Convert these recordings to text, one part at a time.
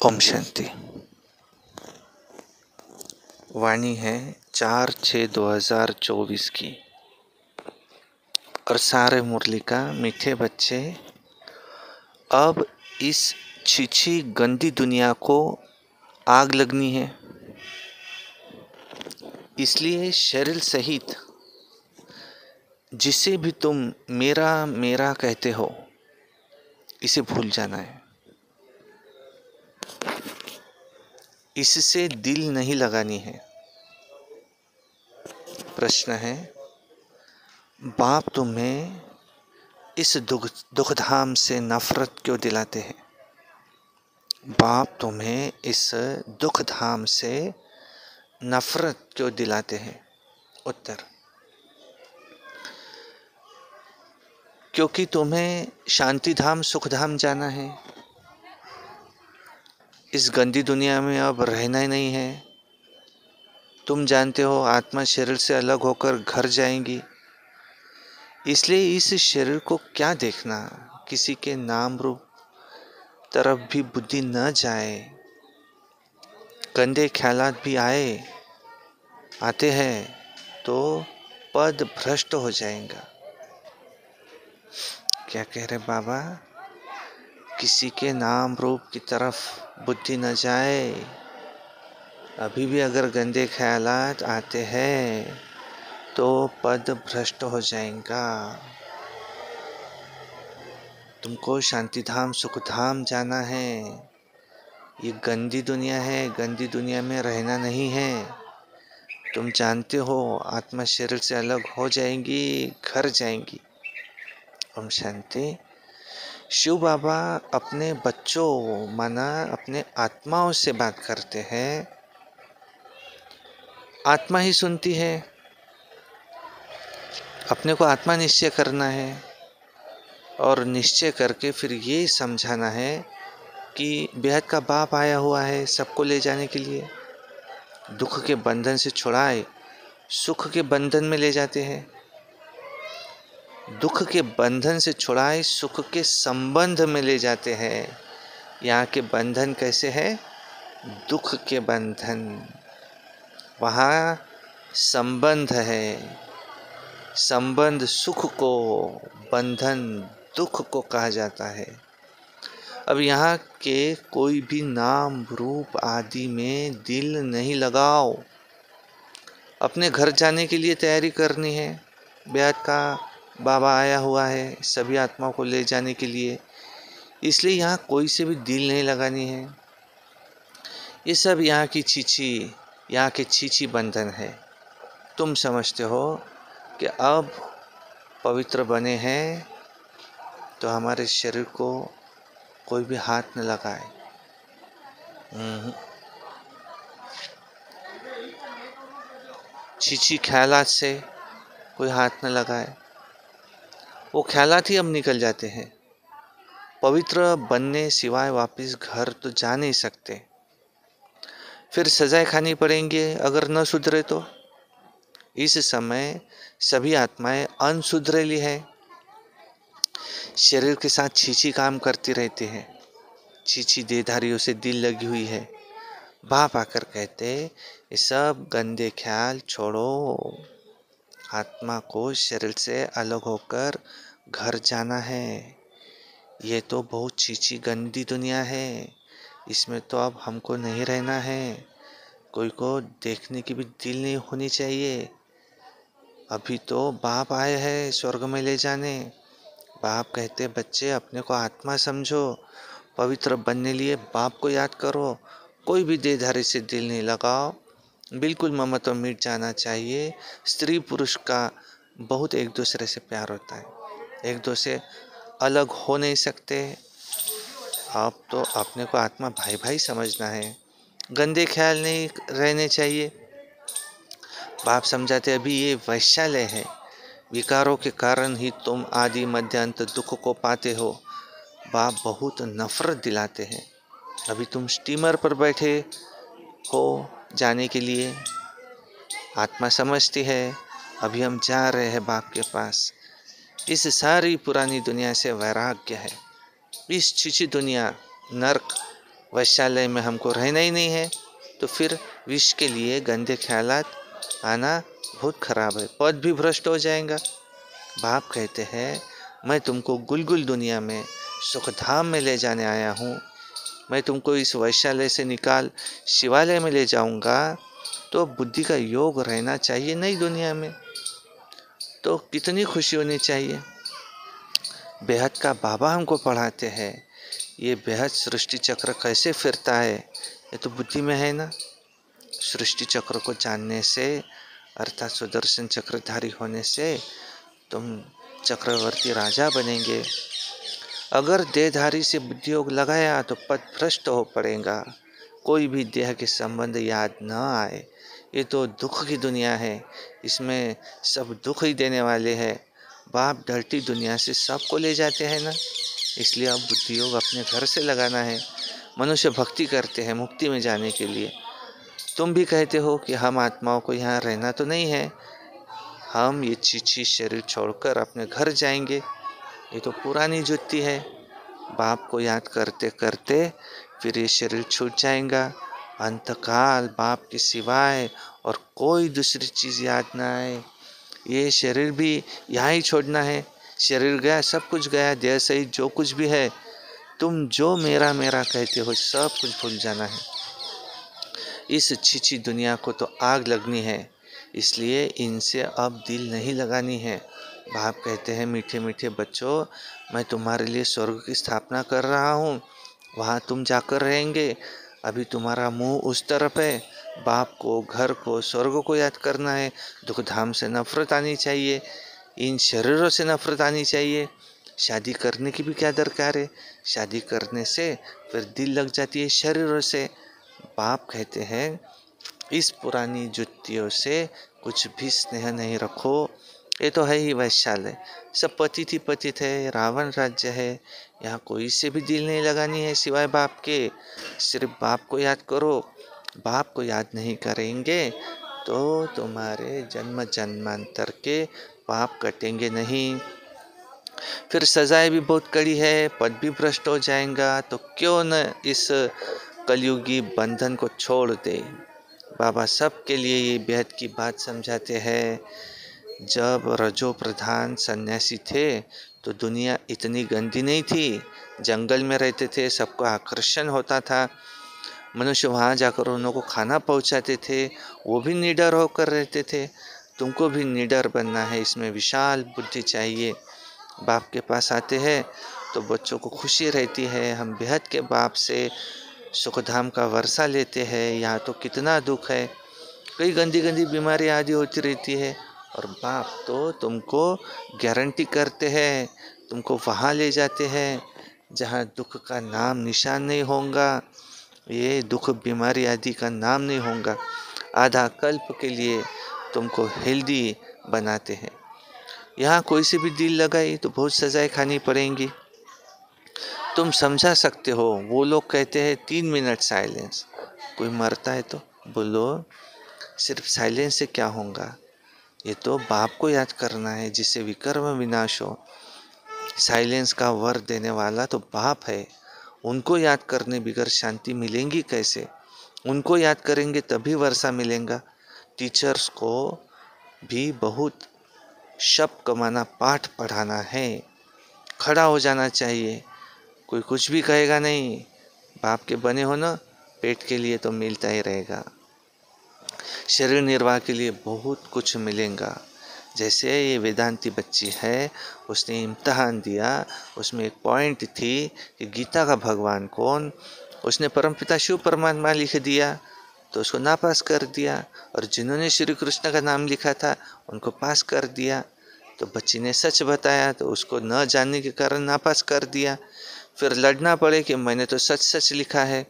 ओम शांति। वाणी है 4/6/2024 की। और सारे मुरली का मीठे बच्चे, अब इस छीछी गंदी दुनिया को आग लगनी है, इसलिए शरीर सहित जिसे भी तुम मेरा मेरा कहते हो, इसे भूल जाना है। इससे दिल नहीं लगानी है। प्रश्न है, बाप तुम्हें इस दुखधाम से नफरत क्यों दिलाते हैं? बाप तुम्हें इस दुखधाम से नफरत क्यों दिलाते हैं? उत्तर, क्योंकि तुम्हें शांतिधाम सुखधाम जाना है। इस गंदी दुनिया में अब रहना ही नहीं है। तुम जानते हो आत्मा शरीर से अलग होकर घर जाएंगी, इसलिए इस शरीर को क्या देखना। किसी के नाम रूप तरफ भी बुद्धि न जाए। गंदे ख्यालात भी आते हैं तो पद भ्रष्ट हो जाएगा। क्या कह रहे बाबा? किसी के नाम रूप की तरफ बुद्धि न जाए। अभी भी अगर गंदे ख्यालात आते हैं तो पद भ्रष्ट हो जाएगा। तुमको शांतिधाम सुखधाम जाना है। ये गंदी दुनिया है, गंदी दुनिया में रहना नहीं है। तुम जानते हो आत्मा शरीर से अलग हो जाएंगी, घर जाएंगी। ओम शांति। शिव बाबा अपने बच्चों माना अपने आत्माओं से बात करते हैं। आत्मा ही सुनती है। अपने को आत्मा निश्चय करना है और निश्चय करके फिर ये समझाना है कि बेहद का बाप आया हुआ है सबको ले जाने के लिए। दुख के बंधन से छुड़ाए सुख के बंधन में ले जाते हैं। दुख के बंधन से छुड़ाए सुख के संबंध में ले जाते हैं। यहाँ के बंधन कैसे है? दुख के बंधन। वहाँ संबंध है। संबंध सुख को, बंधन दुख को कहा जाता है। अब यहाँ के कोई भी नाम रूप आदि में दिल नहीं लगाओ। अपने घर जाने के लिए तैयारी करनी है। बेहद का बाबा आया हुआ है सभी आत्माओं को ले जाने के लिए, इसलिए यहाँ कोई से भी दिल नहीं लगानी है। ये सब यहाँ के छीछी बंधन है। तुम समझते हो कि अब पवित्र बने हैं तो हमारे शरीर को कोई भी हाथ न लगाए। छीछी ख्यालात से कोई हाथ न लगाए। वो ख्यालात ही अब निकल जाते हैं। पवित्र बनने सिवाय वापस घर तो जा नहीं सकते। फिर सजाएं खानी पड़ेंगे अगर न सुधरे तो। इस समय सभी आत्माएं अनसुधरेली है। शरीर के साथ छीछी काम करती रहती है। छीछी देहधारियों से दिल लगी हुई है। बाप आकर कहते ये सब गंदे ख्याल छोड़ो। आत्मा को शरीर से अलग होकर घर जाना है। ये तो बहुत छीछी गंदी दुनिया है, इसमें तो अब हमको नहीं रहना है। कोई को देखने की भी दिल नहीं होनी चाहिए। अभी तो बाप आए हैं स्वर्ग में ले जाने। बाप कहते बच्चे अपने को आत्मा समझो, पवित्र बनने लिए बाप को याद करो। कोई भी देहधारी से दिल नहीं लगाओ। बिल्कुल ममत्व मिट जाना चाहिए। स्त्री पुरुष का बहुत एक दूसरे से प्यार होता है, एक दूसरे से अलग हो नहीं सकते। आप तो अपने को आत्मा भाई भाई समझना है। गंदे ख्याल नहीं रहने चाहिए। बाप समझाते अभी ये वैशाल्य है। विकारों के कारण ही तुम आदि मध्य अंत दुख को पाते हो। बाप बहुत नफरत दिलाते हैं। अभी तुम स्टीमर पर बैठे हो जाने के लिए। आत्मा समझती है अभी हम जा रहे हैं बाप के पास। इस सारी पुरानी दुनिया से वैराग्य है। इस छीछी दुनिया नरक वैश्यालय में हमको रहना ही नहीं है, तो फिर विष के लिए गंदे ख्यालात आना बहुत खराब है, पद भी भ्रष्ट हो जाएगा। बाप कहते हैं मैं तुमको गुलगुल दुनिया में सुखधाम में ले जाने आया हूँ, मैं तुमको इस वैश्यालय से निकाल शिवालय में ले जाऊंगा, तो बुद्धि का योग रहना चाहिए नई दुनिया में, तो कितनी खुशी होनी चाहिए। बेहद का बाबा हमको पढ़ाते हैं, ये बेहद सृष्टि चक्र कैसे फिरता है, ये तो बुद्धि में है ना। सृष्टि चक्र को जानने से अर्थात सुदर्शन चक्रधारी होने से तुम चक्रवर्ती राजा बनेंगे। अगर देहधारी से बुद्धि योग लगाया तो पद भ्रष्ट हो पड़ेगा, कोई भी देह के संबंध याद न आए। ये तो दुख की दुनिया है, इसमें सब दुख ही देने वाले हैं। बाप धरती दुनिया से सबको ले जाते हैं ना, इसलिए अब बुद्धि योग अपने घर से लगाना है। मनुष्य भक्ति करते हैं मुक्ति में जाने के लिए। तुम भी कहते हो कि हम आत्माओं को यहाँ रहना तो नहीं है, हम ये चीची शरीर छोड़कर अपने घर जाएंगे, ये तो पुरानी जुत्ती है। बाप को याद करते करते फिर ये शरीर छूट जाएगा, अंतकाल बाप के सिवाय और कोई दूसरी चीज़ याद ना आए। ये शरीर भी यहाँ ही छोड़ना है, शरीर गया सब कुछ गया, देह सहित जो कुछ भी है, तुम जो मेरा मेरा कहते हो सब कुछ भूल जाना है। इस छीछी दुनिया को तो आग लगनी है, इसलिए इनसे अब दिल नहीं लगानी है। बाप कहते हैं मीठे मीठे बच्चों, मैं तुम्हारे लिए स्वर्ग की स्थापना कर रहा हूँ, वहाँ तुम जाकर रहेंगे। अभी तुम्हारा मुंह उस तरफ है, बाप को, घर को, स्वर्ग को याद करना है। दुख धाम से नफरत आनी चाहिए, इन शरीरों से नफरत आनी चाहिए। शादी करने की भी क्या दरकार है, शादी करने से फिर दिल लग जाती है शरीरों से। बाप कहते हैं इस पुरानी जुत्तियों से कुछ भी स्नेह नहीं रखो, ये तो है ही वैश्यालय, सब पतित ही पतित है, रावण राज्य है, यहाँ कोई से भी दिल नहीं लगानी है सिवाय बाप के। सिर्फ बाप को याद करो, बाप को याद नहीं करेंगे तो तुम्हारे जन्म जन्मांतर के पाप कटेंगे नहीं, फिर सजाएं भी बहुत कड़ी है, पद भी भ्रष्ट हो जाएगा। तो क्यों न इस कलयुगी बंधन को छोड़ दे। बाबा सबके लिए ये बेहद की बात समझाते हैं। जब रजो प्रधान सन्यासी थे तो दुनिया इतनी गंदी नहीं थी, जंगल में रहते थे, सबको आकर्षण होता था, मनुष्य वहाँ जाकर उन्हों को खाना पहुँचाते थे, वो भी निडर होकर रहते थे। तुमको भी निडर बनना है, इसमें विशाल बुद्धि चाहिए। बाप के पास आते हैं तो बच्चों को खुशी रहती है, हम बेहद के बाप से सुखधाम का वर्षा लेते हैं। यहाँ तो कितना दुख है, कई गंदी गंदी बीमारी आदि होती रहती है, और बाप तो तुमको गारंटी करते हैं, तुमको वहाँ ले जाते हैं जहाँ दुख का नाम निशान नहीं होगा, ये दुख बीमारी आदि का नाम नहीं होगा। आधा कल्प के लिए तुमको हेल्दी बनाते हैं। यहाँ कोई से भी दिल लगाई तो बहुत सजाएं खानी पड़ेंगी। तुम समझा सकते हो, वो लोग कहते हैं 3 मिनट साइलेंस, कोई मरता है तो बोलो सिर्फ साइलेंस से क्या होगा, ये तो बाप को याद करना है जिससे विकर्म विनाश हो। साइलेंस का वर देने वाला तो बाप है, उनको याद करने बगैर शांति मिलेंगी कैसे, उनको याद करेंगे तभी वर्षा मिलेगा। टीचर्स को भी बहुत शब्द कमाना, पाठ पढ़ाना है, खड़ा हो जाना चाहिए, कोई कुछ भी कहेगा नहीं, बाप के बने हो ना, पेट के लिए तो मिलता ही रहेगा, शरीर निर्वाह के लिए बहुत कुछ मिलेगा। जैसे ये वेदांती बच्ची है, उसने इम्तहान दिया, उसमें एक पॉइंट थी कि गीता का भगवान कौन, उसने परमपिता शिव परमात्मा लिख दिया तो उसको नापास कर दिया, और जिन्होंने श्री कृष्ण का नाम लिखा था उनको पास कर दिया। तो बच्ची ने सच बताया तो उसको न जानने के कारण नापास कर दिया। फिर लड़ना पड़े कि मैंने तो सच सच लिखा है,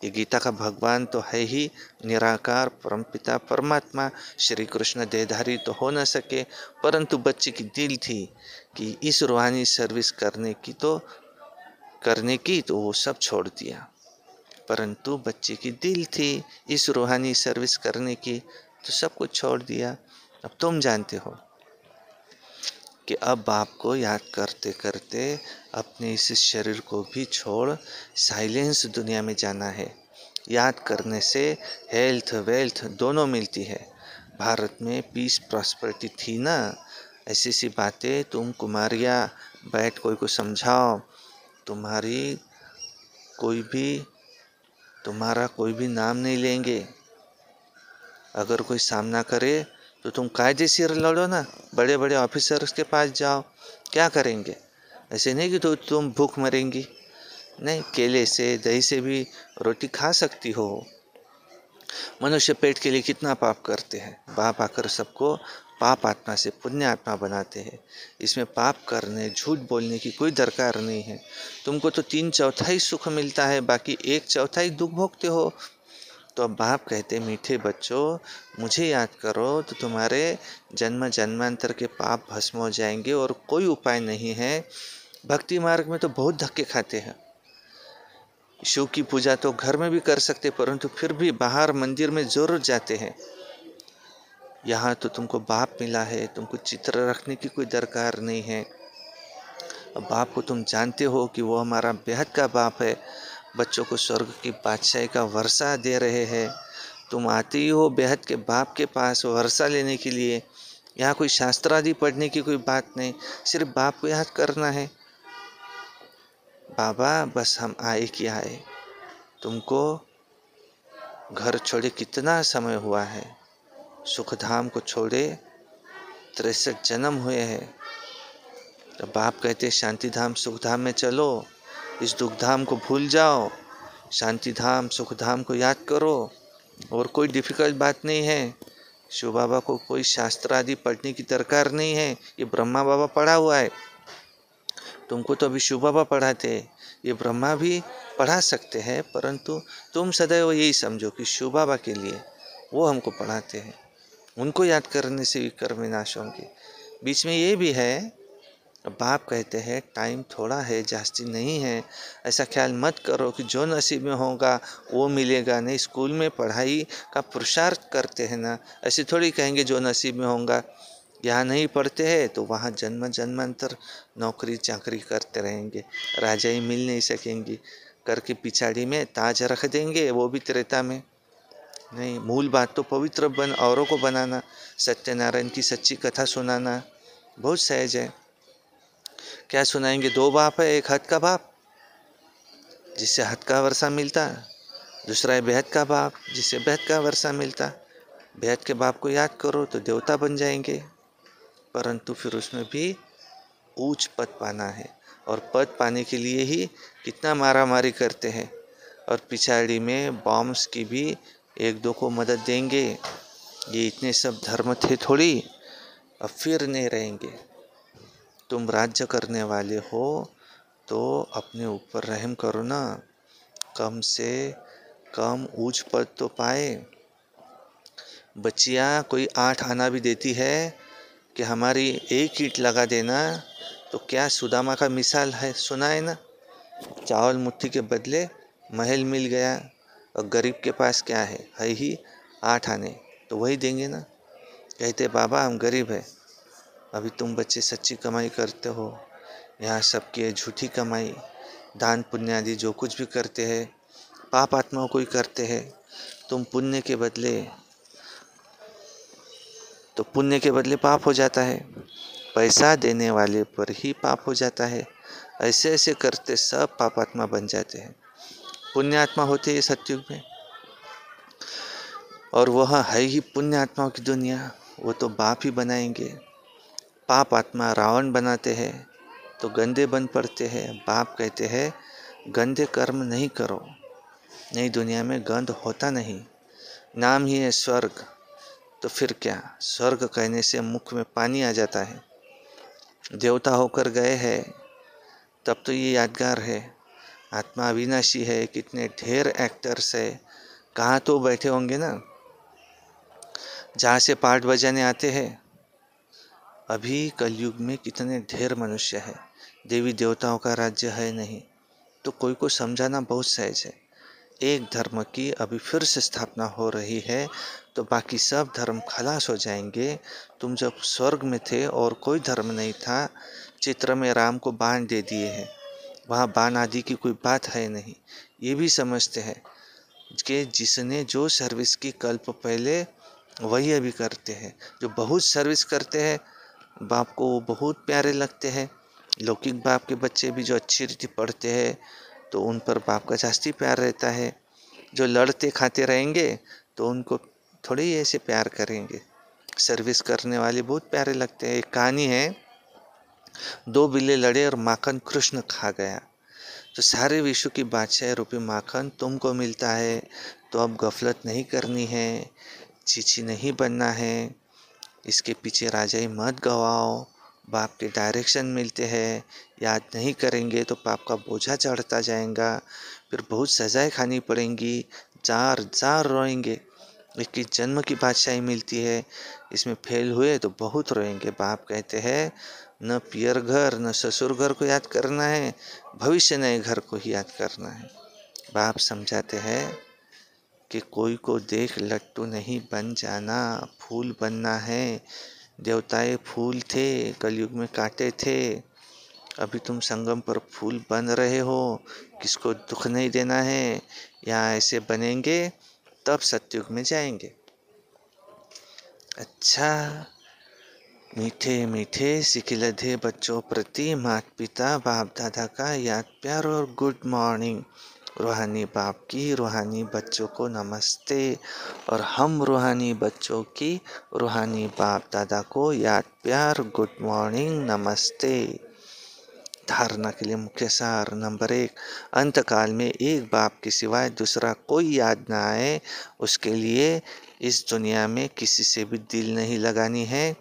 ये गीता का भगवान तो है ही निराकार परमपिता परमात्मा, श्री कृष्ण देहधारी तो हो न सके, परंतु बच्चे की दिल थी कि इस रूहानी सर्विस करने की तो वो सब छोड़ दिया। परंतु बच्चे की दिल थी इस रूहानी सर्विस करने की, तो सब कुछ छोड़ दिया। अब तुम जानते हो कि अब बाप को याद करते करते अपने इस शरीर को भी छोड़ साइलेंस दुनिया में जाना है। याद करने से हेल्थ वेल्थ दोनों मिलती है। भारत में पीस प्रॉस्पेरिटी थी ना, ऐसी सी बातें तुम कुमारियाँ बैठ कोई को समझाओ, तुम्हारा कोई भी नाम नहीं लेंगे। अगर कोई सामना करे तो तुम कायदेशीर लड़ो ना, बड़े बड़े ऑफिसर्स के पास जाओ, क्या करेंगे? ऐसे नहीं कि तो तुम भूख मरेंगी, नहीं, केले से दही से भी रोटी खा सकती हो। मनुष्य पेट के लिए कितना पाप करते हैं, बाप आकर सबको पाप आत्मा से पुण्य आत्मा बनाते हैं। इसमें पाप करने झूठ बोलने की कोई दरकार नहीं है। तुमको तो 3/4 सुख मिलता है, बाकी 1/4 दुख भोगते हो। तो अब बाप कहते, मीठे बच्चों, मुझे याद करो तो तुम्हारे जन्म जन्मांतर के पाप भस्म हो जाएंगे और कोई उपाय नहीं है। भक्ति मार्ग में तो बहुत धक्के खाते हैं। शिव की पूजा तो घर में भी कर सकते, परंतु फिर भी बाहर मंदिर में जरूर जाते हैं। यहाँ तो तुमको बाप मिला है, तुमको चित्र रखने की कोई दरकार नहीं है। अब बाप को तुम जानते हो कि वो हमारा बेहद का बाप है, बच्चों को स्वर्ग की बादशाही का वर्षा दे रहे हैं। तुम आते ही हो बेहद के बाप के पास वर्षा लेने के लिए। यहाँ कोई शास्त्र आदि पढ़ने की कोई बात नहीं, सिर्फ बाप को याद करना है। बाबा बस हम आए कि आए, तुमको घर छोड़े कितना समय हुआ है, सुखधाम को छोड़े 63 जन्म हुए हैं। तो बाप कहते शांति धाम सुख धाम में चलो, इस दुख धाम को भूल जाओ, शांति धाम सुख धाम को याद करो। और कोई डिफिकल्ट बात नहीं है। शिव बाबा को कोई शास्त्र आदि पढ़ने की दरकार नहीं है, ये ब्रह्मा बाबा पढ़ा हुआ है। तुमको तो अभी शिव बाबा पढ़ाते, ये ब्रह्मा भी पढ़ा सकते हैं, परंतु तुम सदैव यही समझो कि शिव बाबा के लिए वो हमको पढ़ाते हैं। उनको याद करने से भी कर्म विनाश होंगे। बीच में ये भी है, बाप कहते हैं टाइम थोड़ा है, जास्ती नहीं है। ऐसा ख्याल मत करो कि जो नसीब में होगा वो मिलेगा। नहीं, स्कूल में पढ़ाई का पुरुषार्थ करते हैं ना, ऐसे थोड़ी कहेंगे जो नसीब में होगा। यहाँ नहीं पढ़ते हैं तो वहाँ जन्म जन्मांतर नौकरी चाकरी करते रहेंगे, राजाई मिल नहीं सकेंगी, करके पिछाड़ी में ताज रख देंगे, वो भी त्रेता में। नहीं, मूल बात तो पवित्र बन औरों को बनाना, सत्यनारायण की सच्ची कथा सुनाना बहुत सहज है। क्या सुनाएंगे? 2 बाप है, एक हद का बाप जिससे हद का वर्षा मिलता, दूसरा है बेहद का बाप जिससे बेहद का वर्षा मिलता। बेहद के बाप को याद करो तो देवता बन जाएंगे, परंतु फिर उसमें भी ऊंच पद पाना है, और पद पाने के लिए ही कितना मारा मारी करते हैं, और पिछाड़ी में बॉम्ब्स की भी 1-2 को मदद देंगे। ये इतने सब धर्म थे थोड़ी, अब फिर नहीं रहेंगे। तुम राज्य करने वाले हो तो अपने ऊपर रहम करो ना, कम से कम ऊंच पद तो पाए। बच्चियाँ कोई 8 आना भी देती है कि हमारी 1 ईंट लगा देना, तो क्या सुदामा का मिसाल है, सुना है ना? चावल मुट्ठी के बदले महल मिल गया, और गरीब के पास क्या है ही 8 आने, तो वही देंगे ना। कहते बाबा हम गरीब है, अभी तुम बच्चे सच्ची कमाई करते हो, यहाँ सबकी है झूठी कमाई, दान पुण्य आदि जो कुछ भी करते हैं पाप आत्माओं को ही करते हैं। तुम पुण्य के बदले पाप हो जाता है, पैसा देने वाले पर ही पाप हो जाता है। ऐसे ऐसे करते सब पापात्मा बन जाते हैं। पुण्य आत्मा होते हैं सतयुग में, और वह है ही पुण्य आत्माओं की दुनिया, वो तो बाप ही बनाएंगे। पाप आत्मा रावण बनाते हैं तो गंदे बन पड़ते हैं। बाप कहते हैं गंदे कर्म नहीं करो, नई दुनिया में गंद होता नहीं। नाम ही है स्वर्ग, तो फिर क्या, स्वर्ग कहने से मुख में पानी आ जाता है। देवता होकर गए हैं तब तो ये यादगार है। आत्मा अविनाशी है, कितने ढेर एक्टर्स है, कहाँ तो बैठे होंगे ना जहाँ से पाठ बजाने आते हैं। अभी कलयुग में कितने ढेर मनुष्य है, देवी देवताओं का राज्य है नहीं, तो कोई को समझाना बहुत सहज है। एक धर्म की अभी फिर से स्थापना हो रही है, तो बाकी सब धर्म खलास हो जाएंगे। तुम जब स्वर्ग में थे और कोई धर्म नहीं था, चित्र में राम को बाण दे दिए हैं, वहाँ बाण आदि की कोई बात है नहीं। ये भी समझते हैं कि जिसने जो सर्विस की कल्प पहले, वही अभी करते हैं। जो बहुत सर्विस करते हैं, बाप को वो बहुत प्यारे लगते हैं। लौकिक बाप के बच्चे भी जो अच्छी रीति पढ़ते हैं, तो उन पर बाप का जास्ती प्यार रहता है। जो लड़ते खाते रहेंगे, तो उनको थोड़ी ऐसे प्यार करेंगे। सर्विस करने वाले बहुत प्यारे लगते हैं। एक कहानी है, दो बिल्ली लड़े और माखन कृष्ण खा गया। तो सारे विश्व की बादशाह रूपी माखन तुमको मिलता है, तो अब गफलत नहीं करनी है, चीची नहीं बनना है, इसके पीछे राजाई मत गवाओ। बाप के डायरेक्शन मिलते हैं, याद नहीं करेंगे तो पाप का बोझा चढ़ता जाएगा, फिर बहुत सजाएं खानी पड़ेंगी, जार जार रोएंगे। 21 जन्म की बादशाही मिलती है, इसमें फेल हुए तो बहुत रोएंगे। बाप कहते हैं, न पियर घर न ससुर घर को याद करना है, भविष्य नए घर को ही याद करना है। बाप समझाते हैं कि कोई को देख लट्टू नहीं बन जाना, फूल बनना है। देवताएं फूल थे, कलयुग में कांटे थे, अभी तुम संगम पर फूल बन रहे हो, किसको दुख नहीं देना है। यहाँ ऐसे बनेंगे तब सतयुग में जाएंगे। अच्छा, मीठे मीठे सिखिलधे बच्चों प्रति माता पिता बाप दादा का याद प्यार और गुड मॉर्निंग। रूहानी बाप की रूहानी बच्चों को नमस्ते, और हम रूहानी बच्चों की रूहानी बाप दादा को याद प्यार गुड मॉर्निंग नमस्ते। धारणा के लिए मुख्य सार नंबर 1, अंतकाल में एक बाप के सिवाय दूसरा कोई याद ना आए, उसके लिए इस दुनिया में किसी से भी दिल नहीं लगानी है,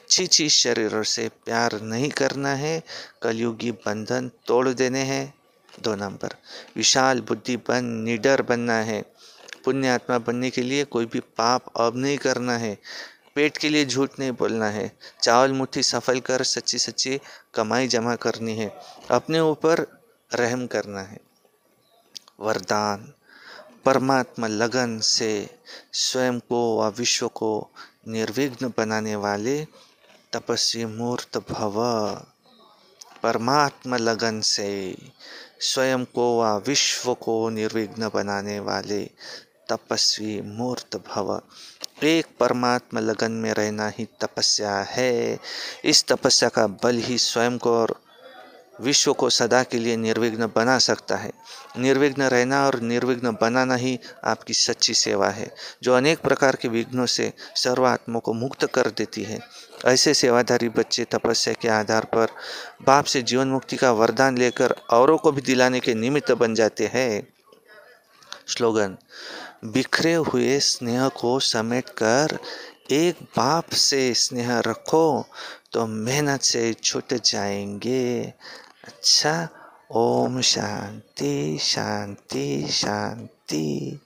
छीछी शरीरों से प्यार नहीं करना है, कलयुगी बंधन तोड़ देने हैं। 2 नंबर, विशाल बुद्धि बन निडर बनना है, पुण्य आत्मा बनने के लिए कोई भी पाप अब नहीं करना है, पेट के लिए झूठ नहीं बोलना है, चावल मुट्ठी सफल कर सच्ची सच्ची कमाई जमा करनी है, अपने ऊपर रहम करना है। वरदान, परमात्मा लगन से स्वयं को व विश्व को निर्विघ्न बनाने वाले तपस्वी मूर्त भव। परमात्मा लगन से स्वयं को व विश्व को निर्विघ्न बनाने वाले तपस्वी मूर्त भव। एक परमात्मा लगन में रहना ही तपस्या है। इस तपस्या का बल ही स्वयं को और विश्व को सदा के लिए निर्विघ्न बना सकता है। निर्विघ्न रहना और निर्विघ्न बनाना ही आपकी सच्ची सेवा है, जो अनेक प्रकार के विघ्नों से सर्वात्मा को मुक्त कर देती है। ऐसे सेवाधारी बच्चे तपस्या के आधार पर बाप से जीवन मुक्ति का वरदान लेकर औरों को भी दिलाने के निमित्त बन जाते हैं। स्लोगन, बिखरे हुए स्नेह को समेटकर एक बाप से स्नेह रखो तो मेहनत से छूट जाएंगे। अच्छा, ओम शांति शांति शांति।